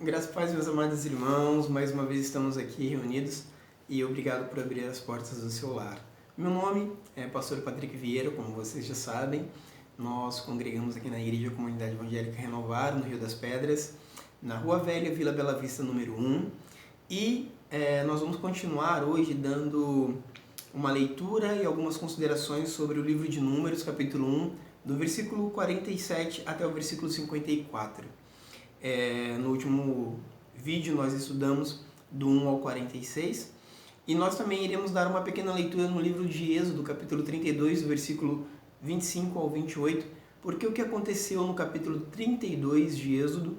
Graças a Deus, meus amados irmãos, mais uma vez estamos aqui reunidos e obrigado por abrir as portas do seu lar. Meu nome é Pastor Patrick Vieira, como vocês já sabem. Nós congregamos aqui na Igreja Comunidade Evangélica Renovar, no Rio das Pedras, na Rua Velha, Vila Bela Vista, número 1. E nós vamos continuar hoje dando uma leitura e algumas considerações sobre o livro de Números, capítulo 1, do versículo 47 até o versículo 54. No último vídeo nós estudamos do 1 ao 46 e nós também iremos dar uma pequena leitura no livro de Êxodo, capítulo 32, do versículo 25 ao 28, porque o que aconteceu no capítulo 32 de Êxodo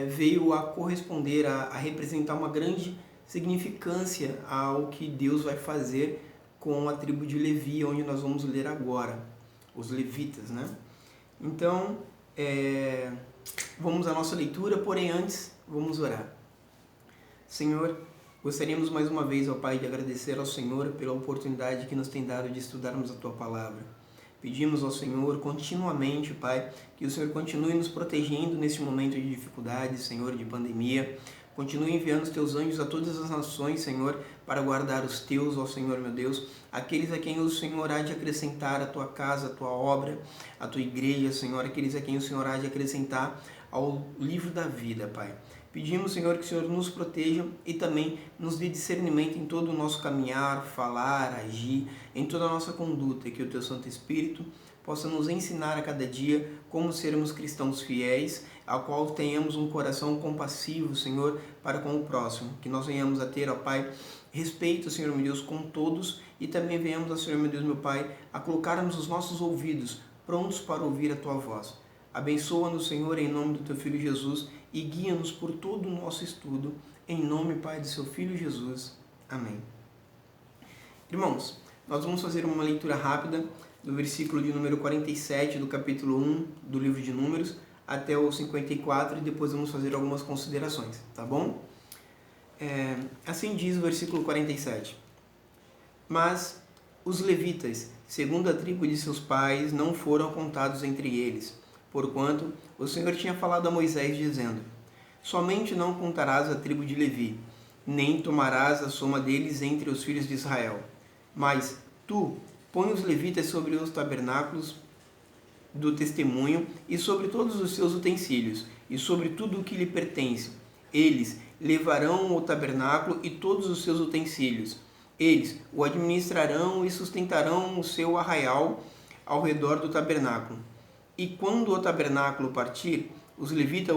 veio a corresponder, a representar uma grande significância ao que Deus vai fazer com a tribo de Levi, onde nós vamos ler agora, os levitas, né? Então, vamos à nossa leitura, porém antes, vamos orar. Senhor, gostaríamos mais uma vez, ó Pai, de agradecer ao Senhor pela oportunidade que nos tem dado de estudarmos a Tua Palavra. Pedimos ao Senhor continuamente, Pai, que o Senhor continue nos protegendo neste momento de dificuldade, Senhor, de pandemia. Continue enviando os Teus anjos a todas as nações, Senhor, para guardar os Teus, ó Senhor, meu Deus, aqueles a quem o Senhor há de acrescentar a Tua casa, a Tua obra, a Tua igreja, Senhor, aqueles a quem o Senhor há de acrescentar ao livro da vida, Pai. Pedimos, Senhor, que o Senhor nos proteja e também nos dê discernimento em todo o nosso caminhar, falar, agir, em toda a nossa conduta, que o Teu Santo Espírito possa nos ensinar a cada dia como sermos cristãos fiéis, ao qual tenhamos um coração compassivo, Senhor, para com o próximo. Que nós venhamos a ter, ó Pai, respeito, Senhor meu Deus, com todos e também venhamos, ó Senhor meu Deus, meu Pai, a colocarmos os nossos ouvidos prontos para ouvir a Tua voz. Abençoa-nos, Senhor, em nome do Teu Filho Jesus e guia-nos por todo o nosso estudo, em nome, Pai, do Seu Filho Jesus. Amém. Irmãos, nós vamos fazer uma leitura rápida do versículo de número 47 do capítulo 1 do livro de Números até o 54 e depois vamos fazer algumas considerações, tá bom? Assim diz o versículo 47. Mas os levitas, segundo a tribo de seus pais, não foram contados entre eles, porquanto o Senhor tinha falado a Moisés, dizendo: somente não contarás a tribo de Levi, nem tomarás a soma deles entre os filhos de Israel. Mas tu põe os levitas sobre os tabernáculos do testemunho e sobre todos os seus utensílios, e sobre tudo o que lhe pertence. Eles levarão o tabernáculo e todos os seus utensílios. Eles o administrarão e sustentarão o seu arraial ao redor do tabernáculo. E quando o tabernáculo partir, os levitas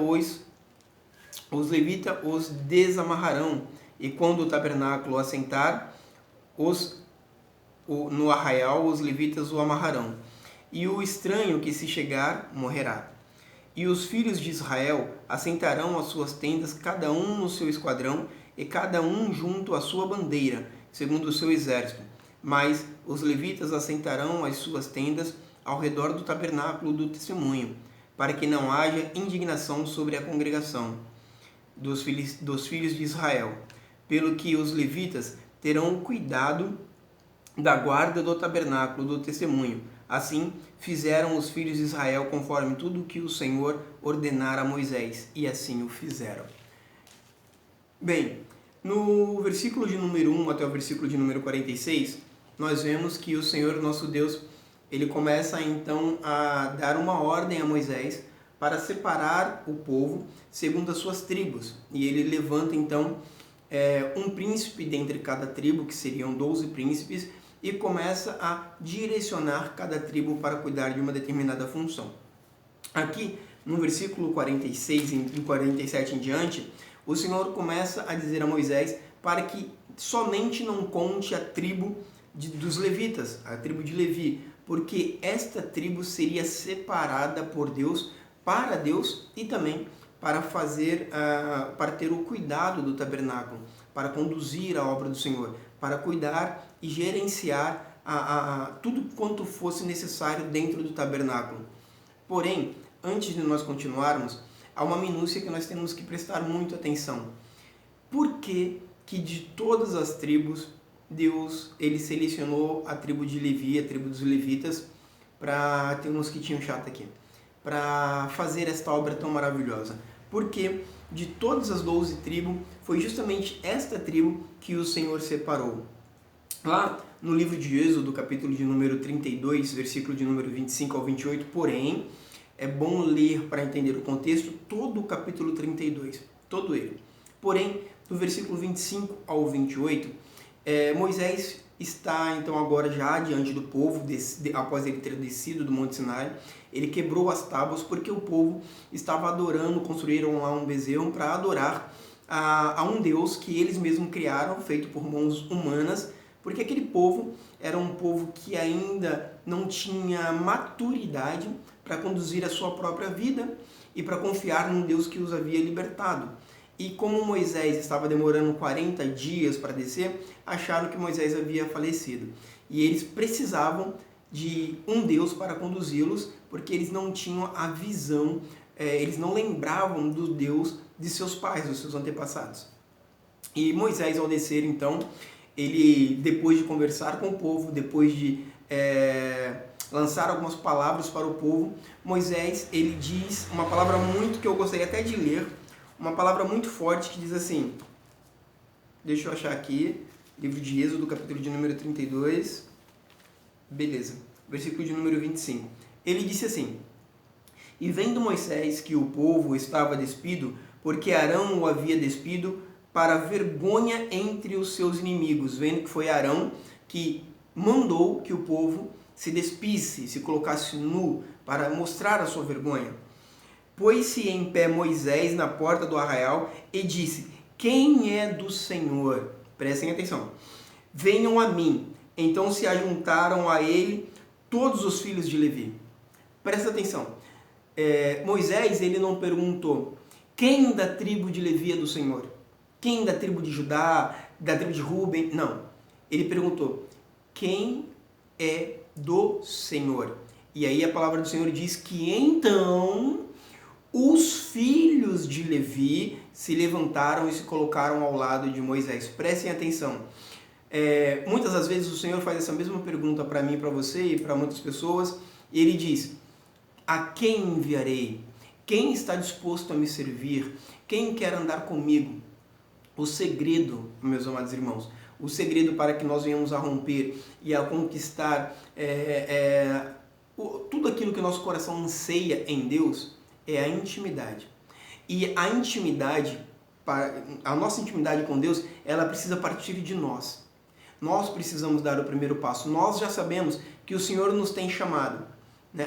os desamarrarão, e quando o tabernáculo assentar no arraial, os levitas o amarrarão. E o estranho que se chegar morrerá. E os filhos de Israel assentarão as suas tendas, cada um no seu esquadrão, e cada um junto à sua bandeira, segundo o seu exército. Mas os levitas assentarão as suas tendas ao redor do tabernáculo do testemunho, para que não haja indignação sobre a congregação dos filhos de Israel. Pelo que os levitas terão cuidado da guarda do tabernáculo do testemunho. Assim fizeram os filhos de Israel conforme tudo o que o Senhor ordenara a Moisés, e assim o fizeram. Bem, no versículo de número 1 até o versículo de número 46, nós vemos que o Senhor, nosso Deus, ele começa então a dar uma ordem a Moisés para separar o povo segundo as suas tribos. E ele levanta então um príncipe dentre cada tribo, que seriam 12 príncipes, e começa a direcionar cada tribo para cuidar de uma determinada função. Aqui, no versículo 46 e 47 em diante, o Senhor começa a dizer a Moisés para que somente não conte a tribo dos levitas, a tribo de Levi, porque esta tribo seria separada por Deus, para Deus e também para para ter o cuidado do tabernáculo, para conduzir a obra do Senhor, para cuidar e gerenciar tudo quanto fosse necessário dentro do tabernáculo. Porém, antes de nós continuarmos, há uma minúcia que nós temos que prestar muita atenção. Por que de todas as tribos, Deus ele selecionou a tribo de Levi, a tribo dos levitas, para ter um mosquitinho chato aqui, para fazer esta obra tão maravilhosa? porque de todas as 12 tribos, foi justamente esta tribo que o Senhor separou. Lá no livro de Êxodo, capítulo de número 32, versículo de número 25 ao 28, porém, é bom ler para entender o contexto, todo o capítulo 32, todo ele. Porém, do versículo 25 ao 28, Moisés está então agora já diante do povo, após ele ter descido do Monte Sinai. Ele quebrou as tábuas porque o povo estava adorando, construíram lá um bezerro para adorar a um Deus que eles mesmos criaram, feito por mãos humanas, porque aquele povo era um povo que ainda não tinha maturidade para conduzir a sua própria vida e para confiar num Deus que os havia libertado. E como Moisés estava demorando 40 dias para descer, acharam que Moisés havia falecido. E eles precisavam de um Deus para conduzi-los, porque eles não tinham a visão, eles não lembravam do Deus de seus pais, dos seus antepassados. E Moisés, ao descer, então, ele, depois de conversar com o povo, depois de lançar algumas palavras para o povo, Moisés, ele diz uma palavra muito que eu gostaria até de ler, uma palavra muito forte que diz assim, deixa eu achar aqui, livro de Êxodo, capítulo de número 32, beleza, versículo de número 25. Ele disse assim: E vendo Moisés que o povo estava despido, porque Arão o havia despido, para vergonha entre os seus inimigos, vendo que foi Arão que mandou que o povo se despisse, se colocasse nu, para mostrar a sua vergonha. Pôs-se em pé Moisés na porta do arraial e disse: Quem é do Senhor? Prestem atenção. Venham a mim. Então se ajuntaram a ele todos os filhos de Levi. Presta atenção. Moisés, ele não perguntou quem da tribo de Levi é do Senhor? Quem da tribo de Judá, da tribo de Ruben? Não. Ele perguntou: quem é do Senhor? E aí a palavra do Senhor diz que então os filhos de Levi se levantaram e se colocaram ao lado de Moisés. Prestem atenção. Muitas das vezes o Senhor faz essa mesma pergunta para mim, para você e para muitas pessoas. E Ele diz: a quem enviarei? Quem está disposto a me servir? Quem quer andar comigo? O segredo, meus amados irmãos, o segredo para que nós venhamos a romper e a conquistar tudo aquilo que nosso coração anseia em Deus é a intimidade. E a intimidade, a nossa intimidade com Deus, ela precisa partir de nós. Nós precisamos dar o primeiro passo. Nós já sabemos que o Senhor nos tem chamado.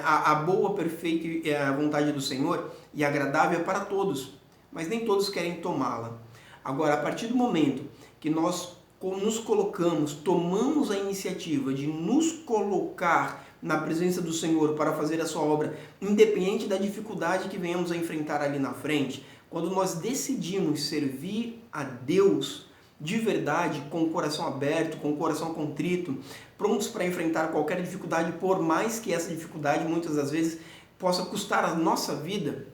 A boa, perfeita é a vontade do Senhor e agradável é para todos, mas nem todos querem tomá-la. Agora, a partir do momento que nós nos colocamos, tomamos a iniciativa de nos colocar na presença do Senhor para fazer a sua obra, independente da dificuldade que venhamos a enfrentar ali na frente, quando nós decidimos servir a Deus de verdade, com o coração aberto, com o coração contrito, prontos para enfrentar qualquer dificuldade, por mais que essa dificuldade muitas das vezes possa custar a nossa vida,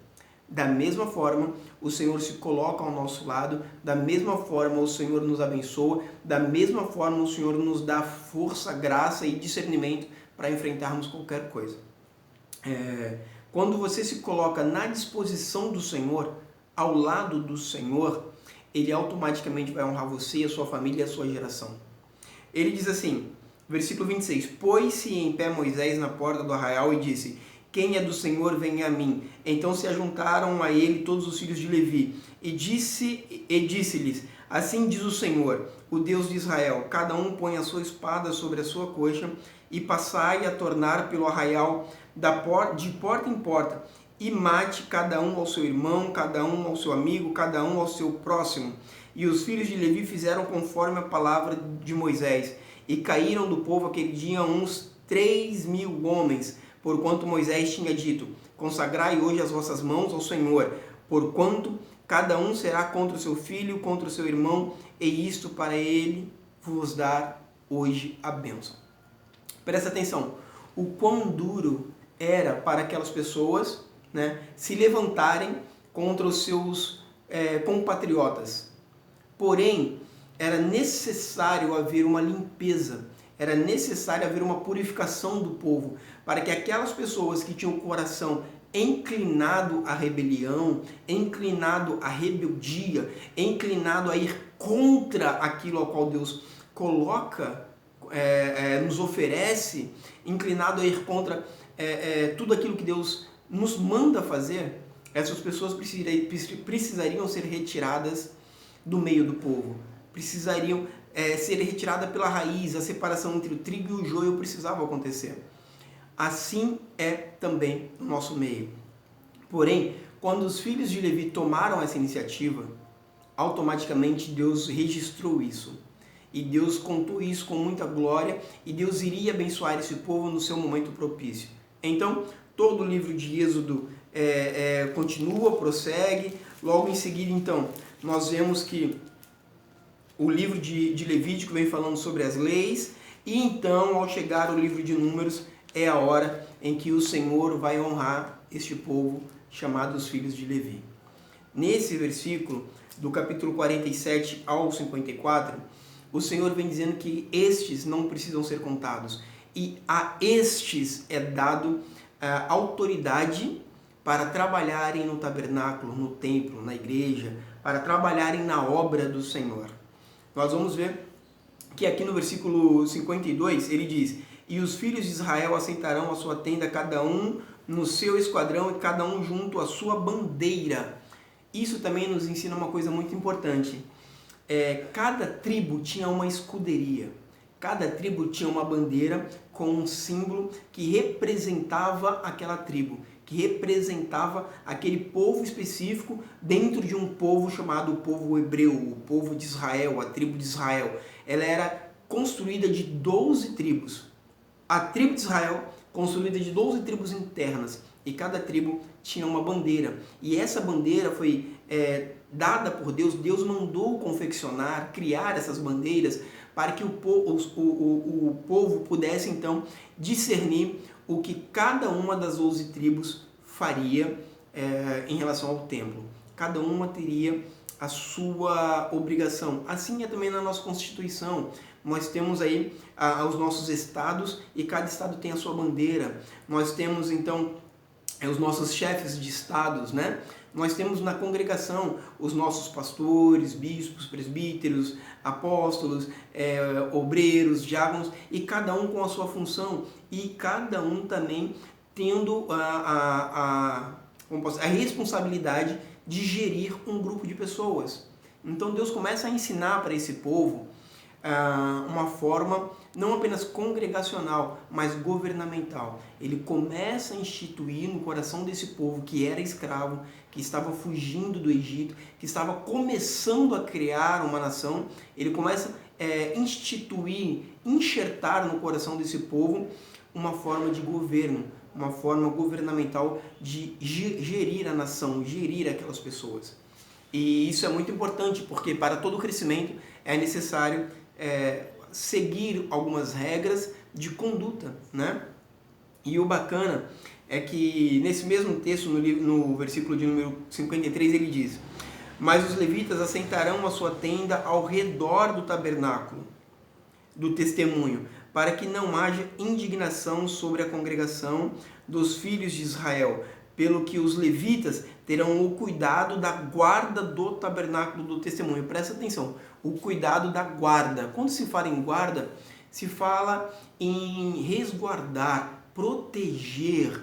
da mesma forma o Senhor se coloca ao nosso lado, da mesma forma o Senhor nos abençoa, da mesma forma o Senhor nos dá força, graça e discernimento para enfrentarmos qualquer coisa. Quando você se coloca na disposição do Senhor, ao lado do Senhor, Ele automaticamente vai honrar você, a sua família e a sua geração. Ele diz assim, versículo 26, Pôs-se em pé Moisés na porta do arraial e disse: Quem é do Senhor, venha a mim. Então se ajuntaram a ele todos os filhos de Levi. E disse-lhes: Assim diz o Senhor, o Deus de Israel, cada um põe a sua espada sobre a sua coxa e passai a tornar pelo arraial de porta em porta, e mate cada um ao seu irmão, cada um ao seu amigo, cada um ao seu próximo. E os filhos de Levi fizeram conforme a palavra de Moisés, e caíram do povo aquele dia uns 3.000 homens, porquanto Moisés tinha dito: Consagrai hoje as vossas mãos ao Senhor, porquanto cada um será contra o seu filho, contra o seu irmão, e isto para ele vos dar hoje a bênção. Presta atenção, o quão duro era para aquelas pessoas, se levantarem contra os seus compatriotas. Porém, era necessário haver uma limpeza, era necessário haver uma purificação do povo, para que aquelas pessoas que tinham o coração inclinado à rebelião, inclinado à rebeldia, inclinado a ir contra aquilo ao qual Deus coloca, nos oferece, inclinado a ir contra tudo aquilo que Deus nos manda fazer, essas pessoas precisariam ser retiradas do meio do povo, precisariam ser retiradas pela raiz, a separação entre o trigo e o joio precisava acontecer. Assim é também no nosso meio. Porém, quando os filhos de Levi tomaram essa iniciativa, automaticamente Deus registrou isso. E Deus contou isso com muita glória, e Deus iria abençoar esse povo no seu momento propício. Então, todo o livro de Êxodo continua, prossegue. Logo em seguida, então, nós vemos que o livro de Levítico vem falando sobre as leis, e então, ao chegar o livro de Números, é a hora em que o Senhor vai honrar este povo chamado os filhos de Levi. Nesse versículo, do capítulo 47 ao 54, o Senhor vem dizendo que estes não precisam ser contados, e a estes é dado autoridade para trabalharem no tabernáculo, no templo, na igreja, para trabalharem na obra do Senhor. Nós vamos ver que aqui no versículo 52 ele diz: e os filhos de Israel assentarão a sua tenda, cada um no seu esquadrão e cada um junto à sua bandeira. Isso também nos ensina uma coisa muito importante. Cada tribo tinha uma escuderia, cada tribo tinha uma bandeira com um símbolo que representava aquela tribo, que representava aquele povo específico dentro de um povo chamado o povo hebreu, o povo de Israel, a tribo de Israel. Ela era construída de 12 tribos. A tribo de Israel, construída de 12 tribos internas, e cada tribo tinha uma bandeira. E essa bandeira foi dada por Deus. Deus mandou confeccionar, criar essas bandeiras para que o povo pudesse então discernir o que cada uma das 12 tribos faria em relação ao templo. Cada uma teria a sua obrigação. Assim é também na nossa Constituição. Nós temos aí os nossos estados, e cada estado tem a sua bandeira. Nós temos então os nossos chefes de estados, né? Nós temos na congregação os nossos pastores, bispos, presbíteros, apóstolos, obreiros, diáconos, e cada um com a sua função, e cada um também tendo a responsabilidade de gerir um grupo de pessoas. Então Deus começa a ensinar para esse povo uma forma não apenas congregacional, mas governamental. Ele começa a instituir no coração desse povo que era escravo, que estava fugindo do Egito, que estava começando a criar uma nação. Ele começa a instituir, enxertar no coração desse povo uma forma de governo, uma forma governamental de gerir a nação, gerir aquelas pessoas. E isso é muito importante, porque para todo crescimento é necessário seguir algumas regras de conduta, né? E o bacana é que nesse mesmo texto, no versículo de número 53, ele diz: mas os levitas assentarão a sua tenda ao redor do tabernáculo do testemunho, para que não haja indignação sobre a congregação dos filhos de Israel, pelo que os levitas terão o cuidado da guarda do tabernáculo do testemunho. Presta atenção, o cuidado da guarda. Quando se fala em guarda, se fala em resguardar, proteger,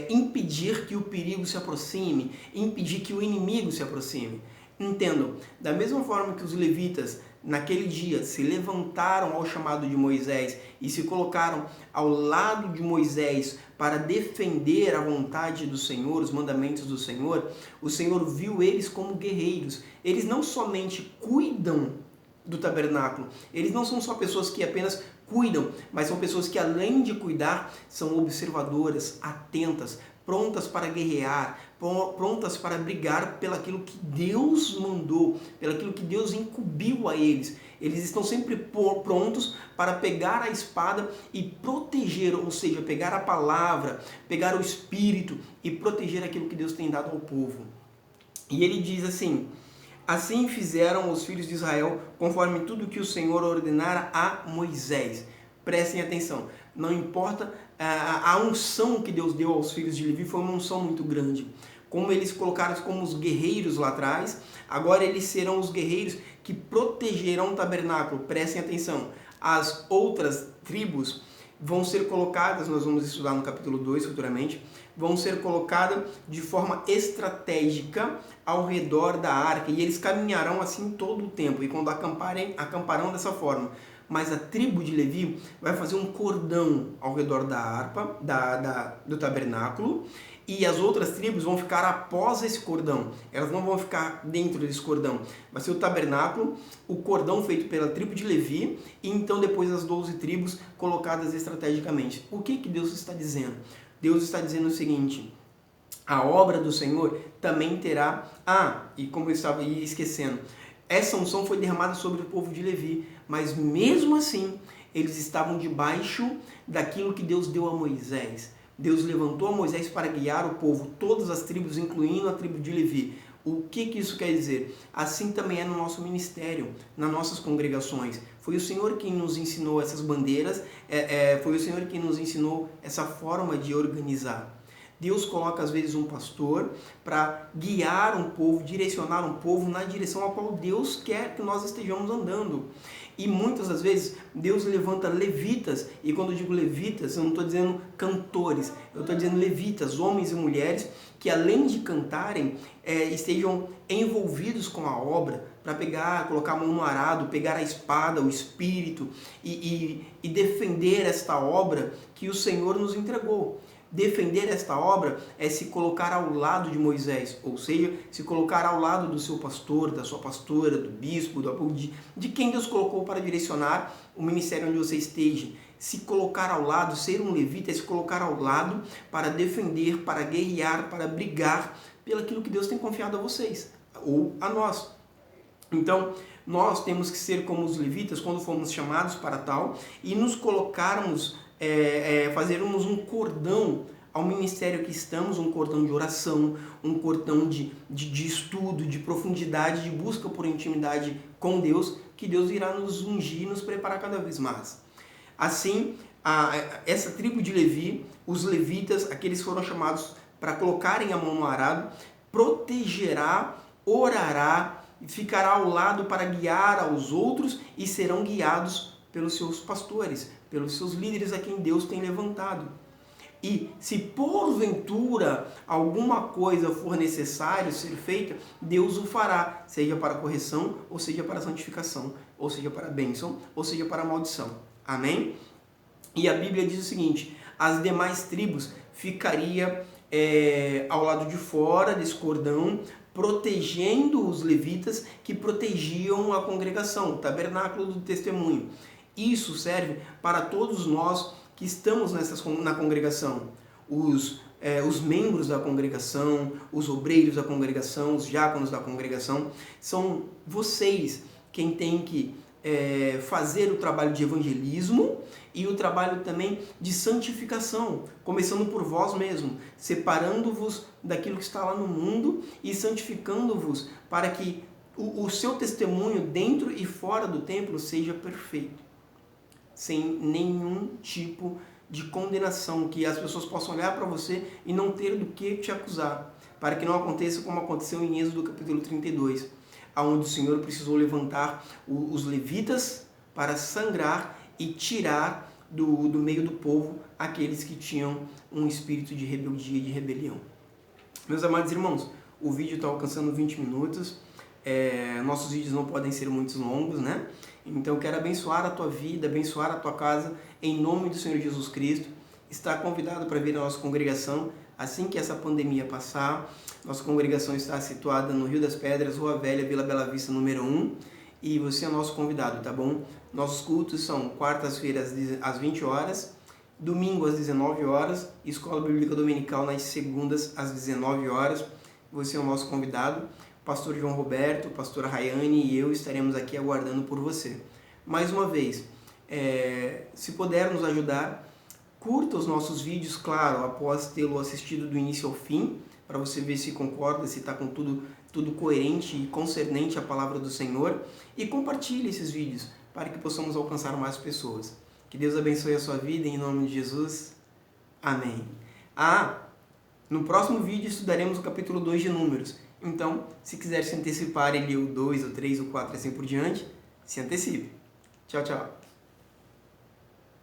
impedir que o perigo se aproxime, impedir que o inimigo se aproxime. Entendam, da mesma forma que os levitas naquele dia se levantaram ao chamado de Moisés e se colocaram ao lado de Moisés para defender a vontade do Senhor, os mandamentos do Senhor, o Senhor viu eles como guerreiros. Eles não somente cuidam do tabernáculo, eles não são só pessoas que apenas cuidam, mas são pessoas que, além de cuidar, são observadoras, atentas, prontas para guerrear, prontas para brigar pelaquilo que Deus mandou, pelaquilo que Deus incumbiu a eles. Eles estão sempre prontos para pegar a espada e proteger, ou seja, pegar a palavra, pegar o Espírito e proteger aquilo que Deus tem dado ao povo. E ele diz assim: assim fizeram os filhos de Israel, conforme tudo que o Senhor ordenara a Moisés. Prestem atenção, não importa, a unção que Deus deu aos filhos de Levi foi uma unção muito grande. Como eles colocaram como os guerreiros lá atrás, agora eles serão os guerreiros que protegerão o tabernáculo. Prestem atenção, as outras tribos vão ser colocadas, nós vamos estudar no capítulo 2 futuramente, vão ser colocadas de forma estratégica ao redor da arca, e eles caminharão assim todo o tempo, e quando acamparão dessa forma. Mas a tribo de Levi vai fazer um cordão ao redor da harpa, do tabernáculo, e as outras tribos vão ficar após esse cordão. Elas não vão ficar dentro desse cordão. Vai ser o tabernáculo, o cordão feito pela tribo de Levi, e então depois as 12 tribos colocadas estrategicamente. O que Deus está dizendo? Deus está dizendo o seguinte: a obra do Senhor também terá... e como eu estava esquecendo, essa unção foi derramada sobre o povo de Levi, mas mesmo assim eles estavam debaixo daquilo que Deus deu a Moisés. Deus levantou a Moisés para guiar o povo, todas as tribos, incluindo a tribo de Levi. O que isso quer dizer? Assim também é no nosso ministério, nas nossas congregações. Foi o Senhor quem nos ensinou essas bandeiras, foi o Senhor quem nos ensinou essa forma de organizar. Deus coloca às vezes um pastor para guiar um povo, direcionar um povo na direção a qual Deus quer que nós estejamos andando. E muitas das vezes Deus levanta levitas, e quando eu digo levitas, eu não estou dizendo cantores, eu estou dizendo levitas, homens e mulheres, que além de cantarem, estejam envolvidos com a obra, para colocar a mão no arado, pegar a espada, o espírito, e defender esta obra que o Senhor nos entregou. Defender esta obra é se colocar ao lado de Moisés, ou seja, se colocar ao lado do seu pastor, da sua pastora, do bispo, de quem Deus colocou para direcionar o ministério onde você esteja. Se colocar ao lado, ser um levita é se colocar ao lado para defender, para guerrear, para brigar pelo aquilo que Deus tem confiado a vocês, ou a nós. Então, nós temos que ser como os levitas quando fomos chamados para tal e nos colocarmos, fazermos um cordão ao ministério que estamos, um cordão de oração, um cordão de estudo, de profundidade, de busca por intimidade com Deus, que Deus irá nos ungir e nos preparar cada vez mais. Assim, essa tribo de Levi, os levitas, aqueles foram chamados para colocarem a mão no arado, protegerá, orará, ficará ao lado para guiar aos outros e serão guiados pelos seus pastores, pelos seus líderes a quem Deus tem levantado. E se porventura alguma coisa for necessário ser feita, Deus o fará, seja para correção, ou seja para santificação, ou seja para bênção, ou seja para maldição. Amém? E a Bíblia diz o seguinte: as demais tribos ficaria ao lado de fora desse cordão, protegendo os levitas que protegiam a congregação, o tabernáculo do testemunho. Isso serve para todos nós que estamos na congregação, os membros da congregação, os obreiros da congregação, os diáconos da congregação. São vocês quem tem que fazer o trabalho de evangelismo e o trabalho também de santificação, começando por vós mesmos, separando-vos daquilo que está lá no mundo e santificando-vos para que o seu testemunho dentro e fora do templo seja perfeito, sem nenhum tipo de condenação, que as pessoas possam olhar para você e não ter do que te acusar, para que não aconteça como aconteceu em Êxodo capítulo 32, onde o Senhor precisou levantar os levitas para sangrar e tirar do meio do povo aqueles que tinham um espírito de rebeldia e de rebelião. Meus amados irmãos, o vídeo está alcançando 20 minutos, nossos vídeos não podem ser muito longos, né? Então eu quero abençoar a tua vida, abençoar a tua casa, em nome do Senhor Jesus Cristo. Está convidado para vir à nossa congregação assim que essa pandemia passar. Nossa congregação está situada no Rio das Pedras, Rua Velha, Vila Bela Vista, número 1. E você é nosso convidado, tá bom? Nossos cultos são quartas-feiras às 20 horas, domingo às 19 horas, Escola Bíblica Dominical nas segundas às 19 horas. Você é o nosso convidado. Pastor João Roberto, pastora Rayane e eu estaremos aqui aguardando por você. Mais uma vez, se puder nos ajudar, curta os nossos vídeos, claro, após tê-lo assistido do início ao fim, para você ver se concorda, se está com tudo coerente e concernente à palavra do Senhor, e compartilhe esses vídeos para que possamos alcançar mais pessoas. Que Deus abençoe a sua vida em nome de Jesus. Amém. No próximo vídeo estudaremos o capítulo 2 de Números. Então, se quiser se antecipar e ler o 2, o 3, o 4 e assim por diante, se antecipe. Tchau, tchau.